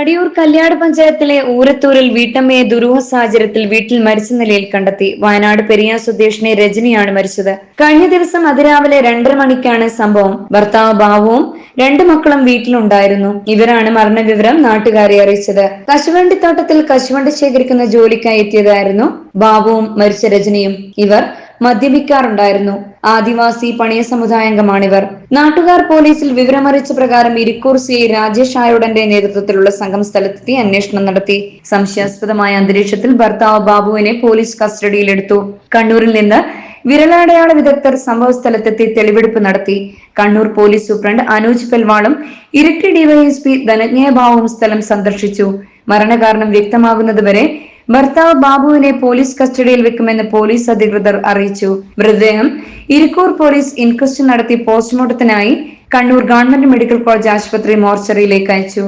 കടിയൂർ കല്യാട് പഞ്ചായത്തിലെ ഊരത്തൂരിൽ വീട്ടമ്മയെ ദുരൂഹ സാഹചര്യത്തിൽ വീട്ടിൽ മരിച്ച നിലയിൽ കണ്ടെത്തി. വയനാട് പെരിയ സ്വദേശിനി രജനിയാണ് മരിച്ചത്. കഴിഞ്ഞ ദിവസം അതിരാവിലെ 2:30 മണിക്കാണ് സംഭവം. ഭർത്താവ് ബാബുവും 2 മക്കളും വീട്ടിലുണ്ടായിരുന്നു. ഇവരാണ് മരണവിവരം നാട്ടുകാരെ അറിയിച്ചത്. കശുവണ്ടിത്തോട്ടത്തിൽ കശുവണ്ടി ശേഖരിക്കുന്ന ജോലിക്കായി എത്തിയതായിരുന്നു ബാബുവും മരിച്ച രജനിയും. ഇവർ മദ്യപിക്കാറുണ്ടായിരുന്നു. ആദിവാസി പണിയ സമുദായാംഗമാണിവർ. നാട്ടുകാർ പോലീസിൽ വിവരമറിയിച്ച പ്രകാരം ഇരിക്കൂർ സി രാജേഷ് ആയുടന്റെ നേതൃത്വത്തിലുള്ള സംഘം സ്ഥലത്തെത്തി അന്വേഷണം നടത്തി. സംശയാസ്പദമായ അന്തരീക്ഷത്തിൽ ഭർത്താവ് ബാബുവിനെ പോലീസ് കസ്റ്റഡിയിലെടുത്തു. കണ്ണൂരിൽ നിന്ന് വിരലടയാള വിദഗ്ധർ സംഭവ സ്ഥലത്തെത്തി തെളിവെടുപ്പ് നടത്തി. കണ്ണൂർ പോലീസ് സൂപ്രണ്ട് അനൂജ് പെൽവാളും ഇരിട്ടി ഡിവൈഎസ്പി ധനഞ്ജയ ബാബുവും സ്ഥലം സന്ദർശിച്ചു. മരണകാരണം വ്യക്തമാകുന്നതുവരെ ഭർത്താവ് ബാബുവിനെ പോലീസ് കസ്റ്റഡിയിൽ വെക്കുമെന്ന് പോലീസ് അധികൃതർ അറിയിച്ചു. മൃതദേഹം ഇരിക്കൂർ പോലീസ് ഇൻക്വസ്റ്റ് നടത്തി പോസ്റ്റ്മോർട്ടത്തിനായി കണ്ണൂർ ഗവൺമെന്റ് മെഡിക്കൽ കോളേജ് ആശുപത്രി മോർച്ചറിയിലേക്ക് അയച്ചു.